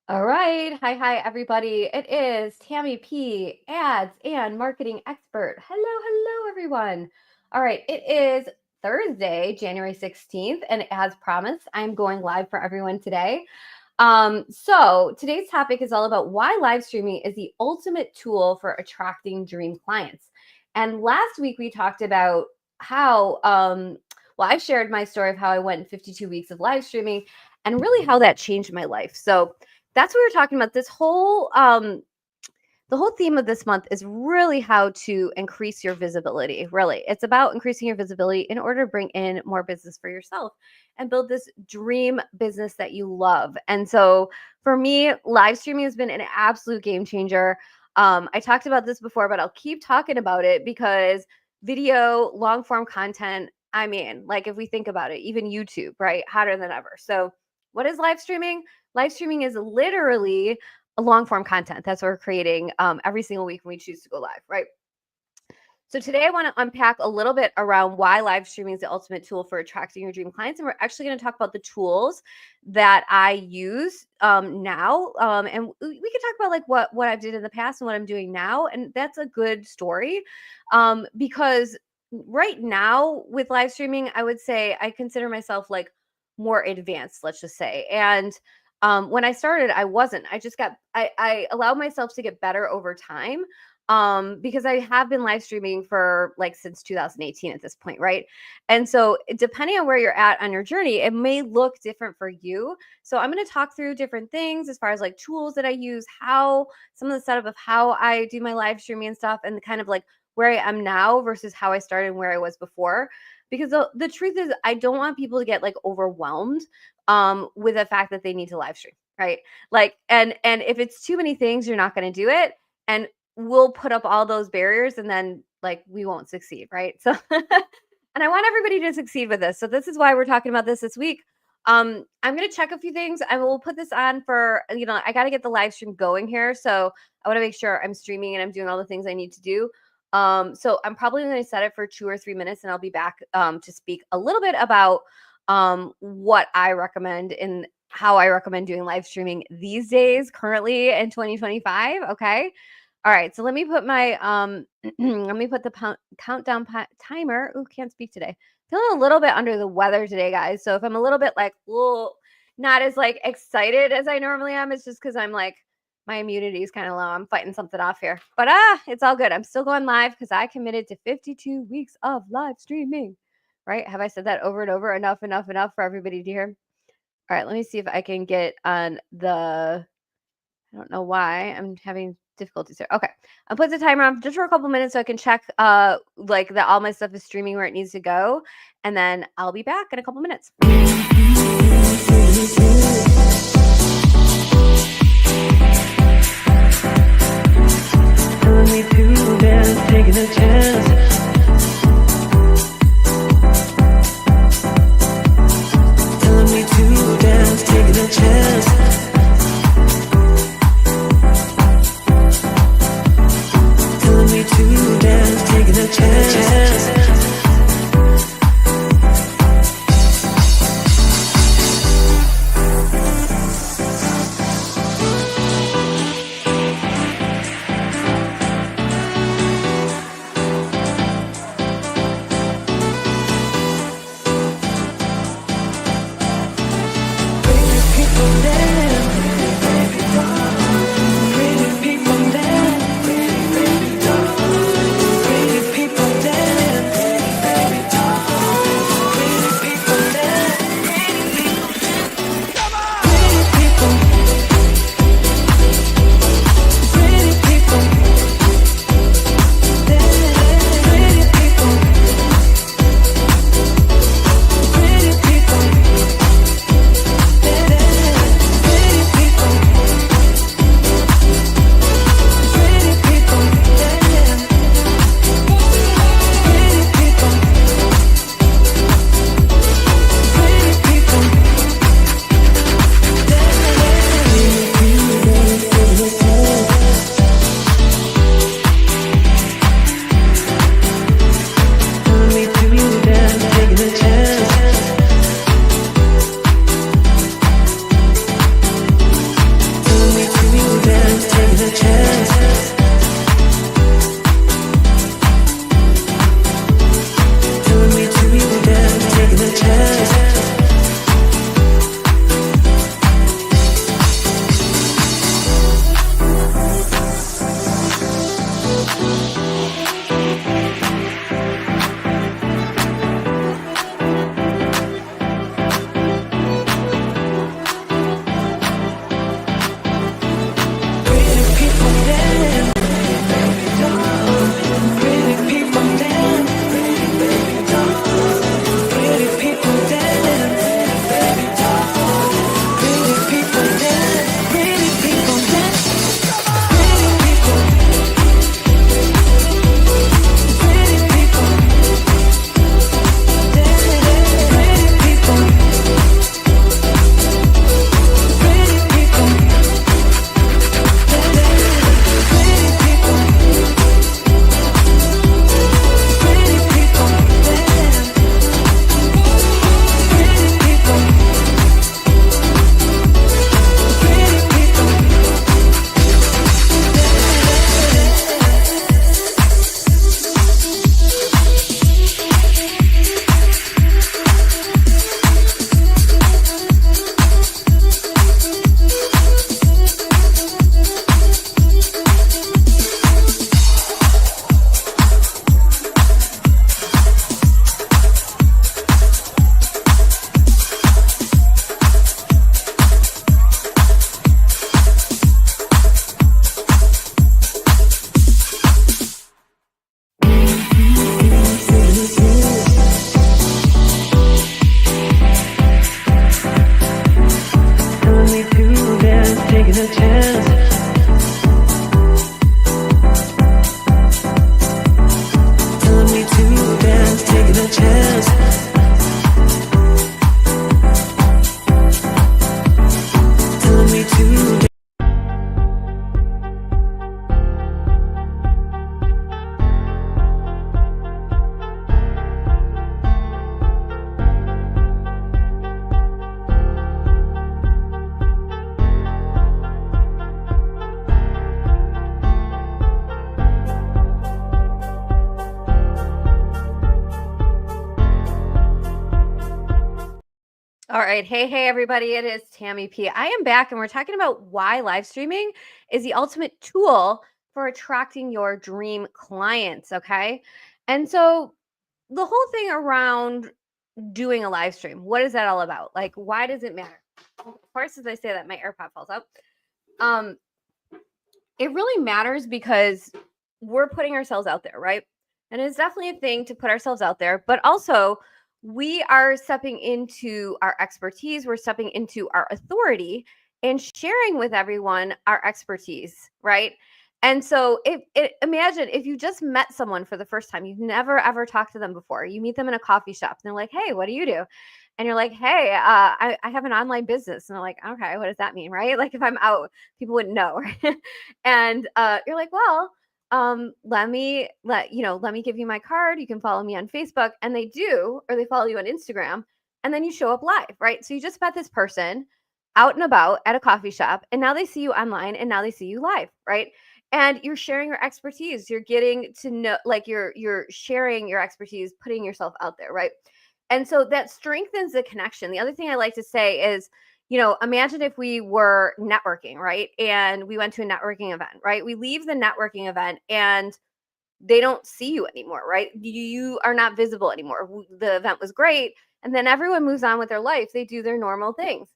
All right. Hi, everybody. It is Tammy P, ads and marketing expert. Hello, everyone. All right. It is Thursday, January 16th. And as promised, I'm going live for everyone today. So today's topic is all about why live streaming is the ultimate tool for attracting dream clients. And last week we talked about how, I shared my story of how I went 52 weeks of live streaming and really how that changed my life. So that's what we're talking about. This whole the whole theme of this month is really how to increase your visibility. Really, it's about increasing your visibility in order to bring in more business for yourself and build this dream business that you love. And so for me, live streaming has been an absolute game changer. I talked about this before, but I'll keep talking about it because video, long form content, I mean, like if we think about it, even YouTube, right? Hotter than ever. So what is live streaming? Live streaming is literally a long form content. That's what we're creating every single week when we choose to go live, right? So today I want to unpack a little bit around why live streaming is the ultimate tool for attracting your dream clients. And we're actually going to talk about the tools that I use now. And we can talk about like what I did in the past and what I'm doing now. And that's a good story because right now with live streaming, I would say I consider myself like more advanced, let's just say. And when I started, I wasn't. I allowed myself to get better over time because I have been live streaming for like since 2018 at this point, right? And so depending on where you're at on your journey, it may look different for you. So I'm going to talk through different things as far as like tools that I use, how some of the setup of how I do my live streaming and stuff, and kind of like where I am now versus how I started and where I was before. Because the truth is, I don't want people to get like overwhelmed with the fact that they need to live stream, right? Like, and if it's too many things, you're not going to do it. And we'll put up all those barriers and then like we won't succeed, right? So and I want everybody to succeed with this. So this is why we're talking about this week. I'm going to check a few things. I will put this on for, I got to get the live stream going here. So I want to make sure I'm streaming and I'm doing all the things I need to do. So I'm probably going to set it for 2 or 3 minutes and I'll be back to speak a little bit about what I recommend and how I recommend doing live streaming these days, currently in 2025. Okay. All right, so let me put my let me put the countdown timer. Ooh, can't speak today. Feeling a little bit under the weather today, guys. So if I'm a little bit like, not as like excited as I normally am, it's just because I'm like my immunity is kind of low. I'm fighting something off here, but it's all good. I'm still going live because I committed to 52 weeks of live streaming. Right? Have I said that over and over? Enough for everybody to hear. All right, let me see if I can get on the. I don't know why I'm having difficulties here. Okay. I'll put the timer on just for a couple minutes so I can check like that all my stuff is streaming where it needs to go. And then I'll be back in a couple minutes. Telling me to dance, taking a chance. Telling me to dance, taking a chance. To dance, taking a chance. right. Hey, everybody. It is Tammy P. I am back, and we're talking about why live streaming is the ultimate tool for attracting your dream clients. Okay. And so, the whole thing around doing a live stream, what is that all about? Like, why does it matter? Of course, as I say that, my AirPod falls out. It really matters because we're putting ourselves out there, right? And it's definitely a thing to put ourselves out there, but also we are stepping into our expertise, we're stepping into our authority and sharing with everyone our expertise, right? And so imagine if you just met someone for the first time, you've never ever talked to them before. You meet them in a coffee shop and they're like, "Hey, what do you do?" And you're like, "Hey, I have an online business." And they're like, "Okay, what does that mean?" Right? Like if I'm out, people wouldn't know. Right? And you're like, "Well, let me give you my card. You can follow me on Facebook." And they do, or they follow you on Instagram, and then you show up live, right? So you just met this person out and about at a coffee shop, and now they see you online, and now they see you live, right? And you're sharing your expertise. You're getting to know, like you're sharing your expertise, putting yourself out there, right? And so that strengthens the connection. The other thing I like to say is, imagine if we were networking, right? And we went to a networking event, right? We leave the networking event and they don't see you anymore, right? You are not visible anymore. The event was great. And then everyone moves on with their life. They do their normal things.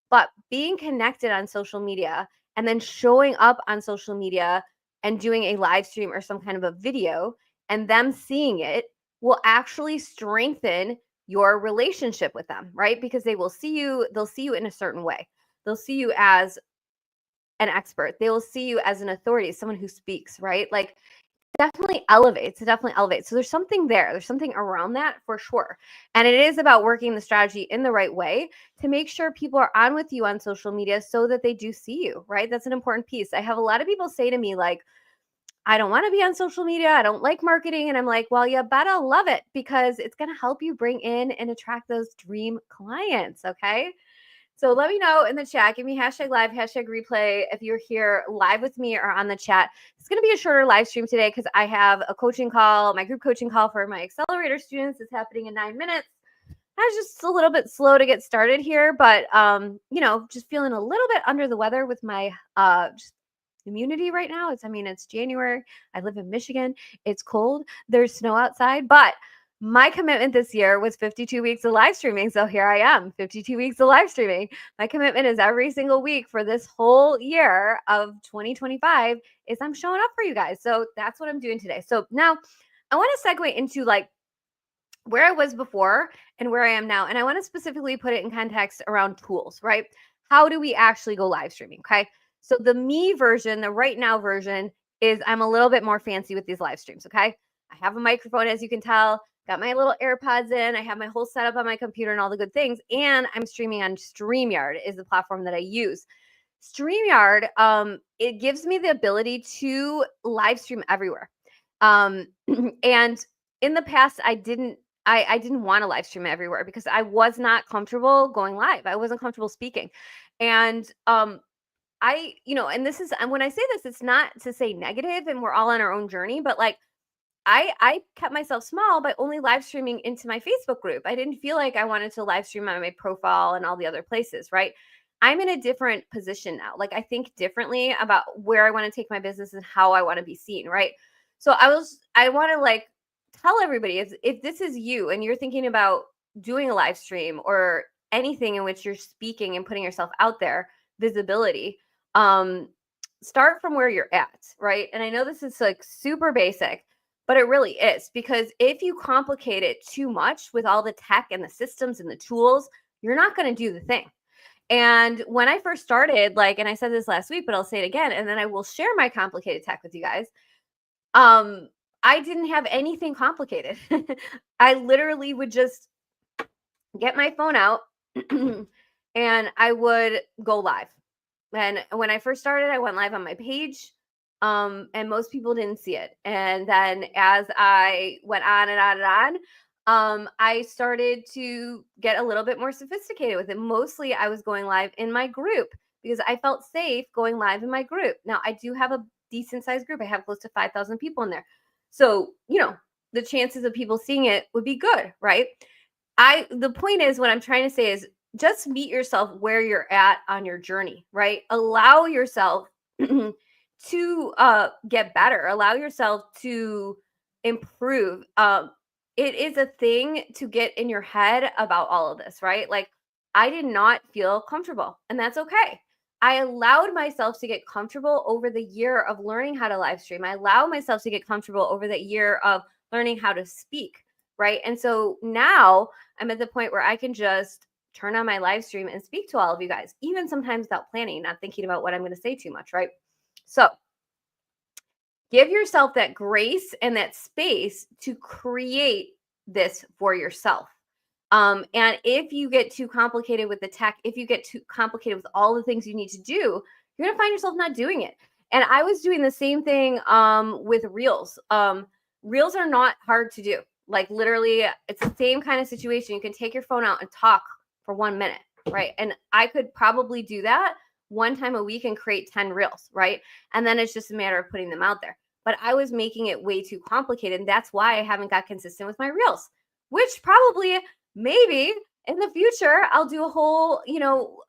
But being connected on social media and then showing up on social media and doing a live stream or some kind of a video and them seeing it will actually strengthen your relationship with them, right? Because they'll see you in a certain way. They'll see you as an expert. They will see you as an authority, someone who speaks, right? Like definitely elevates. It definitely elevates. So there's something there. There's something around that for sure. And it is about working the strategy in the right way to make sure people are on with you on social media so that they do see you, right? That's an important piece. I have a lot of people say to me, like, "I don't want to be on social media. I don't like marketing." And I'm like, "Well, you better love it because it's going to help you bring in and attract those dream clients." Okay. So let me know in the chat. Give me hashtag live, hashtag replay if you're here live with me or on the chat. It's going to be a shorter live stream today because I have a coaching call, my group coaching call for my accelerator students is happening in 9 minutes. I was just a little bit slow to get started here, but just feeling a little bit under the weather with my just immunity right now. It's January. I live in Michigan. It's cold. There's snow outside, but my commitment this year was 52 weeks of live streaming. So here I am, 52 weeks of live streaming. My commitment is every single week for this whole year of 2025 is I'm showing up for you guys. So that's what I'm doing today. So now I want to segue into like where I was before and where I am now. And I want to specifically put it in context around tools, right? How do we actually go live streaming? Okay. So the me version, the right now version is I'm a little bit more fancy with these live streams. Okay. I have a microphone, as you can tell, got my little AirPods in. I have my whole setup on my computer and all the good things. And I'm streaming on StreamYard is the platform that I use. StreamYard, it gives me the ability to live stream everywhere. And in the past, I didn't want to live stream everywhere because I was not comfortable going live. I wasn't comfortable speaking. And and this is, and when I say this, it's not to say negative and we're all on our own journey, but like I kept myself small by only live streaming into my Facebook group. I didn't feel like I wanted to live stream on my profile and all the other places, right? I'm in a different position now. Like I think differently about where I want to take my business and how I want to be seen, right? So I want to like tell everybody if this is you and you're thinking about doing a live stream or anything in which you're speaking and putting yourself out there, visibility, start from where you're at, right? And I know this is like super basic, but it really is because if you complicate it too much with all the tech and the systems and the tools, you're not going to do the thing. And when I first started, like, and I said this last week, but I'll say it again, and then I will share my complicated tech with you guys. I didn't have anything complicated. I literally would just get my phone out and I would go live. And when I first started, I went live on my page. And most people didn't see it. And then as I went on and on and on, I started to get a little bit more sophisticated with it. Mostly I was going live in my group because I felt safe going live in my group. Now I do have a decent sized group. I have close to 5,000 people in there. So, the chances of people seeing it would be good, right? The point is what I'm trying to say is just meet yourself where you're at on your journey, right? Allow yourself to get better, allow yourself to improve. It is a thing to get in your head about all of this, right? Like, I did not feel comfortable, and that's okay. I allowed myself to get comfortable over the year of learning how to live stream. I allowed myself to get comfortable over the year of learning how to speak, right? And so now I'm at the point where I can just turn on my live stream and speak to all of you guys, even sometimes without planning, not thinking about what I'm going to say too much, right? So give yourself that grace and that space to create this for yourself. And if you get too complicated with the tech, if you get too complicated with all the things you need to do, you're going to find yourself not doing it. And I was doing the same thing with Reels. Reels are not hard to do. Like, literally, it's the same kind of situation. You can take your phone out and talk for 1 minute, right? And I could probably do that one time a week and create 10 Reels, right? And then it's just a matter of putting them out there. But I was making it way too complicated. And that's why I haven't got consistent with my Reels, which probably maybe in the future I'll do a whole,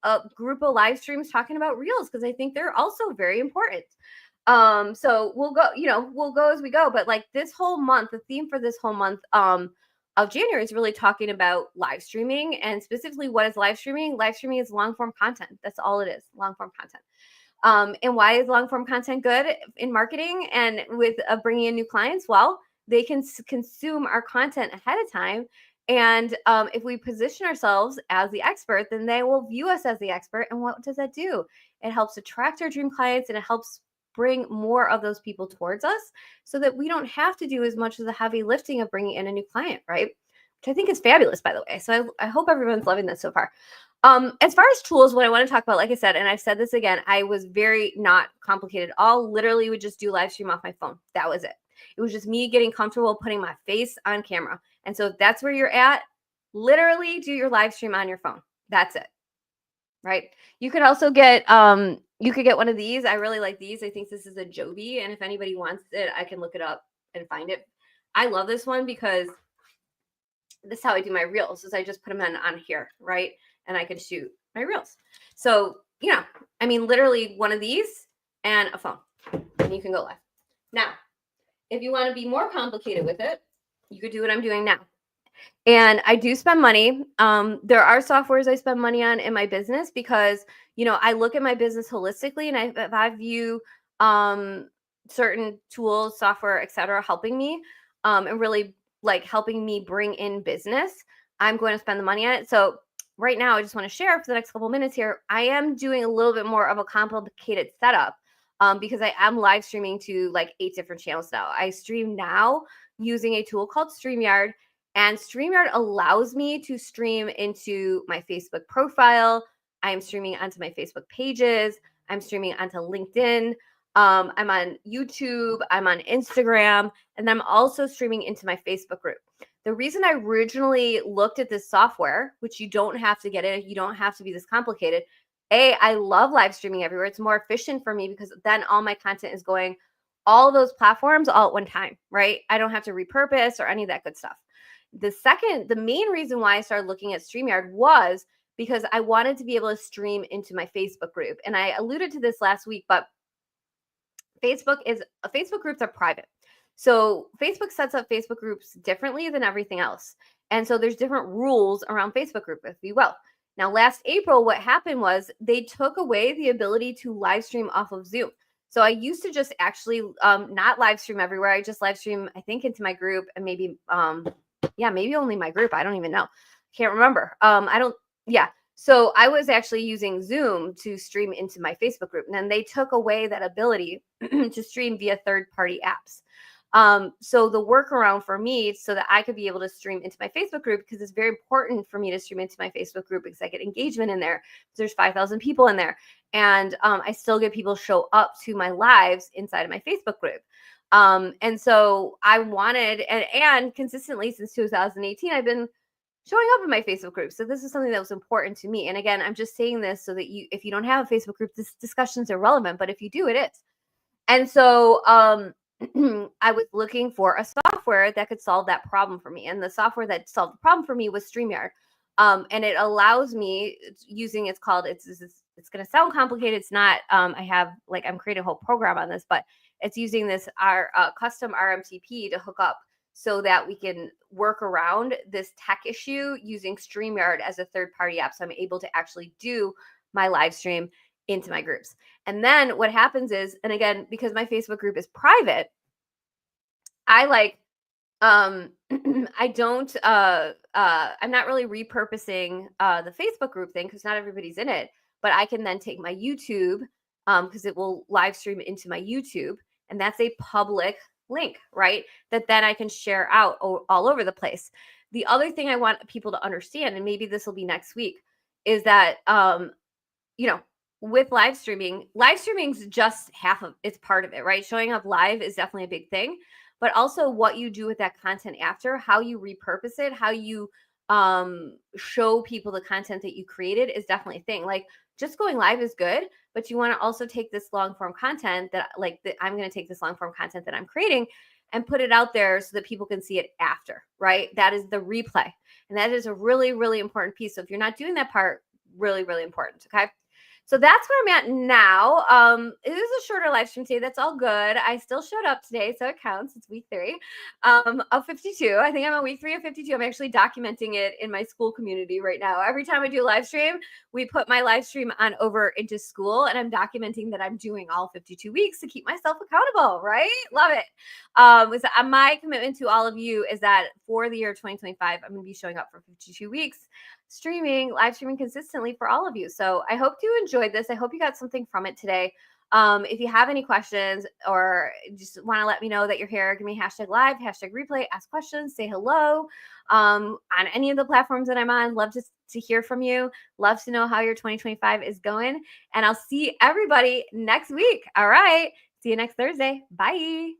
a group of live streams talking about Reels, because I think they're also very important. So we'll go as we go. But like, this whole month, the theme for this whole month of January is really talking about live streaming, and specifically, what is live streaming? Live streaming is long form content. That's all it is, long form content. And why is long form content good in marketing and with bringing in new clients? Well, they can consume our content ahead of time. And if we position ourselves as the expert, then they will view us as the expert. And what does that do? It helps attract our dream clients, and it helps bring more of those people towards us, so that we don't have to do as much of the heavy lifting of bringing in a new client, right? Which I think is fabulous, by the way. So I hope everyone's loving this so far. As far as tools, what I want to talk about, like I said, and I've said this again, I was very not complicated at all. Literally would just do live stream off my phone. That was it. It was just me getting comfortable putting my face on camera. And so if that's where you're at, literally do your live stream on your phone. That's it. Right. You could also get you could get one of these. I really like these. I think this is a Joby, and if anybody wants it, I can look it up and find it. I love this one because this is how I do my Reels, is I just put them on here, right? And I can shoot my Reels. So, I mean, literally one of these and a phone, and you can go live. Now, if you want to be more complicated with it, you could do what I'm doing now. And I do spend money. There are softwares I spend money on in my business because, I look at my business holistically, and if I view certain tools, software, etc., helping me and really like helping me bring in business, I'm going to spend the money on it. So right now, I just want to share for the next couple of minutes here, I am doing a little bit more of a complicated setup because I am live streaming to like 8 different channels now. I stream now using a tool called StreamYard. And StreamYard allows me to stream into my Facebook profile. I'm streaming onto my Facebook pages. I'm streaming onto LinkedIn. I'm on YouTube. I'm on Instagram. And I'm also streaming into my Facebook group. The reason I originally looked at this software, which you don't have to get it, you don't have to be this complicated. I love live streaming everywhere. It's more efficient for me because then all my content is going all those platforms all at one time, right? I don't have to repurpose or any of that good stuff. The main reason why I started looking at StreamYard was because I wanted to be able to stream into my Facebook group. And I alluded to this last week, but Facebook groups are private. So Facebook sets up Facebook groups differently than everything else. And so there's different rules around Facebook group, if you will. Now, last April, what happened was they took away the ability to live stream off of Zoom. So I used to just actually not live stream everywhere. I just live stream, I think, into my group and maybe maybe only my group. I don't even know. Can't remember. So I was actually using Zoom to stream into my Facebook group. And then they took away that ability to stream via third-party apps. So the workaround for me, so that I could be able to stream into my Facebook group, because it's very important for me to stream into my Facebook group because I get engagement in there. There's 5,000 people in there. And I still get people show up to my lives inside of my Facebook group. And so I wanted, and consistently since 2018, I've been showing up in my Facebook group. So this is something that was important to me. And again, I'm just saying this so that if you don't have a Facebook group, this discussion's irrelevant, but if you do, it is. And so, I was looking for a software that could solve that problem for me. And the software that solved the problem for me was StreamYard. And it allows me using, it's going to sound complicated. It's not. I'm creating a whole program on this, but it's using this our custom RMTP to hook up so that we can work around this tech issue using StreamYard as a third-party app. So I'm able to actually do my live stream into my groups. And then what happens is, and again, because my Facebook group is private, I I don't I'm not really repurposing the Facebook group thing because not everybody's in it, but I can then take my YouTube because it will live stream into my YouTube, and that's a public link, right? That then I can share out all over the place. The other thing I want people to understand, and maybe this will be next week, is that with live streaming's just half of it's part of it, right? Showing up live is definitely a big thing, but also what you do with that content after, how you repurpose it, how you show people the content that you created is definitely a thing. Like, just going live is good, but you want to also take this long form content I'm going to take this long form content that I'm creating and put it out there so that people can see it after, right? That is the replay. And that is a really, really important piece. So if you're not doing that part, really, really important. Okay. So that's where I'm at now. It is a shorter live stream today. That's all good. I still showed up today, so it counts. It's week 3 of 52. I think I'm on week 3 of 52. I'm actually documenting it in my school community right now. Every time I do a live stream, we put my live stream on over into school, and I'm documenting that I'm doing all 52 weeks to keep myself accountable, right? Love it. My commitment to all of you is that for the year 2025, I'm going to be showing up for 52 weeks, live streaming consistently for all of you. So I hope you enjoyed this. I hope you got something from it today. If you have any questions or just want to let me know that you're here, give me #live, #replay, ask questions, say hello on any of the platforms that I'm on. Love to hear from you. Love to know how your 2025 is going. And I'll see everybody next week. All right. See you next Thursday. Bye.